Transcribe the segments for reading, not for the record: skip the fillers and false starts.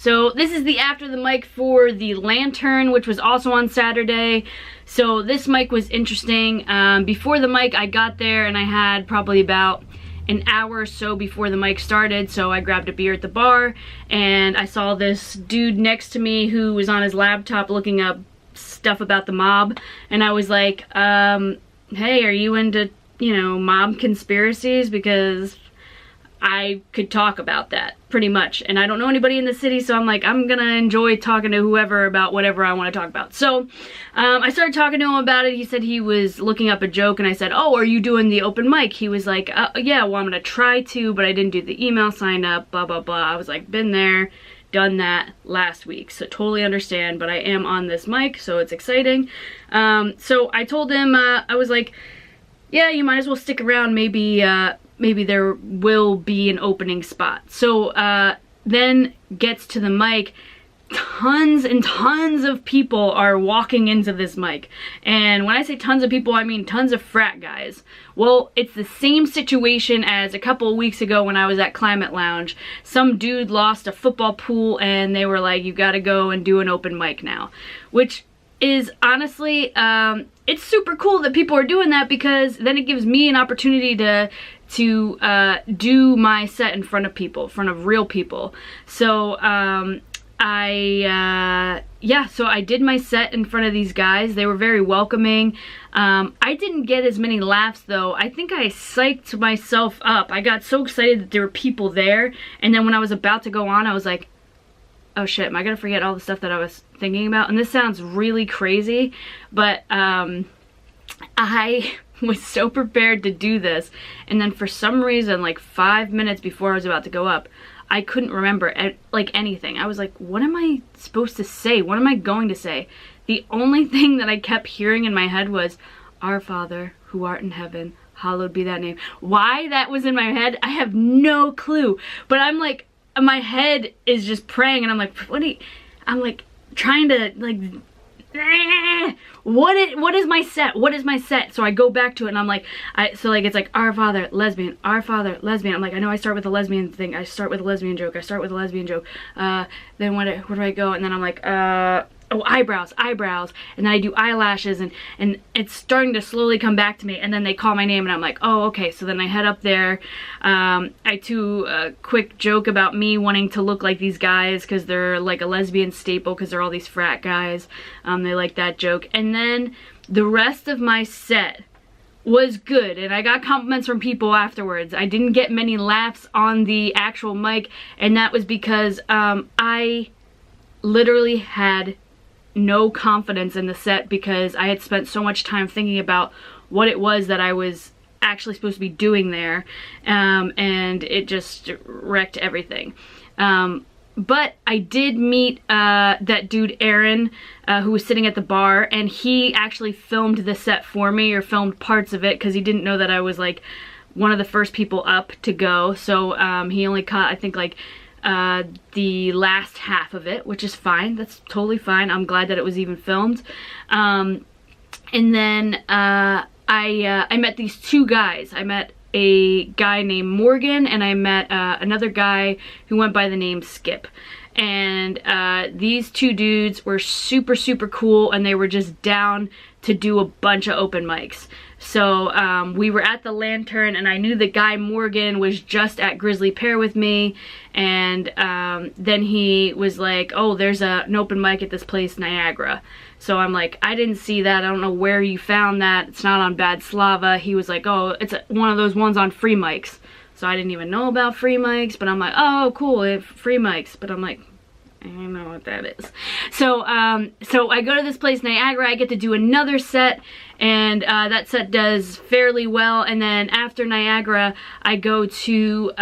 So this is the after the mic for the Lantern, which was also on Saturday. So this mic was interesting. Before the mic, I got there and I had probably about an hour or so before the mic started, so I grabbed a beer at the bar and I saw this dude next to me who was on his laptop looking up stuff about the mob, and I was like, hey, are you into, you know, mob conspiracies? Because I could talk about that pretty much, and I don't know anybody in the city, so I'm like, I'm gonna enjoy talking to whoever about whatever I want to talk about. So I started talking to him about it. He said he was looking up a joke, and I said, oh, are you doing the open mic? He was like, yeah, well, I'm gonna try to, but I didn't do the email sign up, blah blah blah. I was like, been there, done that last week, so totally understand, but I am on this mic, so it's exciting. So I told him, I was like, yeah, you might as well stick around, maybe maybe there will be an opening spot. So then gets to the mic, tons and tons of people are walking into this mic. And when I say tons of people, I mean tons of frat guys. Well, it's the same situation as a couple of weeks ago when I was at Climate Lounge. Some dude lost a football pool and they were like, you gotta go and do an open mic now. Which is honestly, it's super cool that people are doing that, because then it gives me an opportunity to do my set in front of people, in front of real people. So yeah, so I did my set in front of these guys. They were very welcoming. I didn't get as many laughs though. I think I psyched myself up. I got so excited that there were people there, and then when I was about to go on, I was like, oh shit, am I gonna forget all the stuff that I was thinking about? And this sounds really crazy, but I was so prepared to do this, and then for some reason, like 5 minutes before I was about to go up, I couldn't remember like anything. I was like, what am I supposed to say? What am I going to say? The only thing that I kept hearing in my head was, Our Father, who art in heaven, hallowed be that name. Why that was in my head, I have no clue. But I'm like, my head is just praying, and I'm like, I'm like trying to like, what is my set? What is my set? So I go back to it and I'm like, so like it's like Our Father, lesbian, Our Father, lesbian. I'm like, I know I start with a lesbian thing. I start with a lesbian joke. I start with a lesbian joke. Then where do I go? And then I'm like, oh, eyebrows, and then I do eyelashes, and it's starting to slowly come back to me, and then they call my name and I'm like, oh, okay. So then I head up there. I do a quick joke about me wanting to look like these guys because they're like a lesbian staple, because they're all these frat guys. They like that joke. And then the rest of my set was good, and I got compliments from people afterwards. I didn't get many laughs on the actual mic, and that was because I literally had no confidence in the set, because I had spent so much time thinking about what it was that I was actually supposed to be doing there, and it just wrecked everything. But I did meet that dude Aaron, who was sitting at the bar, and he actually filmed the set for me, or filmed parts of it, because he didn't know that I was like one of the first people up to go. So he only caught, I think, like the last half of it, which is fine. That's totally fine. I'm glad that it was even filmed. And then I met these two guys. I met a guy named Morgan, and I met another guy who went by the name Skip. And these two dudes were super, super cool, and they were just down to do a bunch of open mics. So we were at the Lantern, and I knew the guy Morgan was just at Grizzly Pear with me, and then he was like, oh, there's an open mic at this place, Niagara. So I'm like, I didn't see that. I don't know where you found that. It's not on Bad Slava. He was like, oh, it's one of those ones on free mics. So I didn't even know about free mics, but I'm like, oh, cool, they have free mics. But I'm like, I don't know what that is. So so I go to this place, Niagara. I get to do another set, and that set does fairly well. And then after Niagara, I go to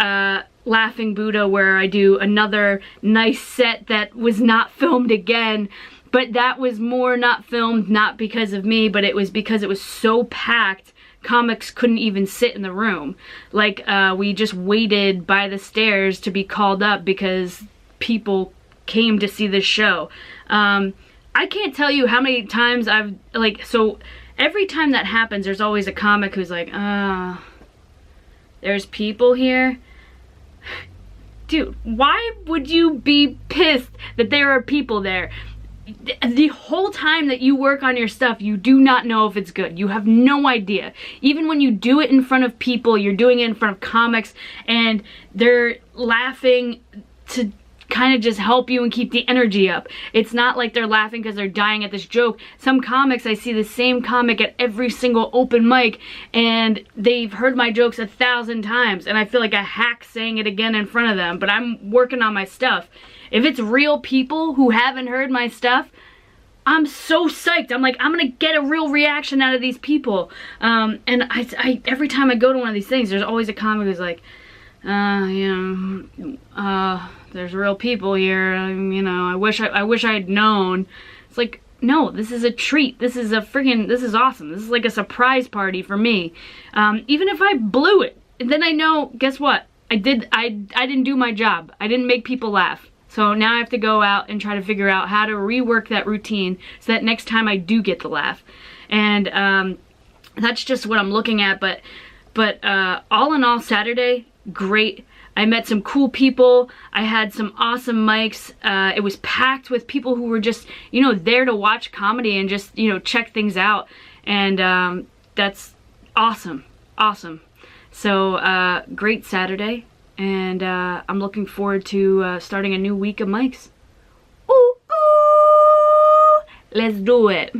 Laughing Buddha, where I do another nice set that was not filmed again. But that was more not filmed, not because of me, but it was because it was so packed, comics couldn't even sit in the room. Like, we just waited by the stairs to be called up because people came to see this show. I can't tell you how many times I've, like, so every time that happens, there's always a comic who's like, there's people here. Dude, why would you be pissed that there are people there. The whole time that you work on your stuff, you do not know if it's good. You have no idea. Even when you do it in front of people, you're doing it in front of comics, and they're laughing to kind of just help you and keep the energy up. It's not like they're laughing because they're dying at this joke. Some comics, I see the same comic at every single open mic, and they've heard my jokes 1,000 times, and I feel like a hack saying it again in front of them, but I'm working on my stuff. If it's real people who haven't heard my stuff, I'm so psyched. I'm like, I'm gonna get a real reaction out of these people. And I every time I go to one of these things, there's always a comic who's like, there's real people here. You know, I wish I had known. It's like, no, this is a treat. This is awesome. This is like a surprise party for me. Even if I blew it, then I know, guess what? I didn't do my job. I didn't make people laugh. So now I have to go out and try to figure out how to rework that routine so that next time I do get the laugh. And that's just what I'm looking at. But all in all, Saturday, great. I met some cool people. I had some awesome mics. It was packed with people who were just, you know, there to watch comedy and just, you know, check things out. And that's awesome. Awesome. So great Saturday. And I'm looking forward to starting a new week of mics. Ooh, ooh, let's do it.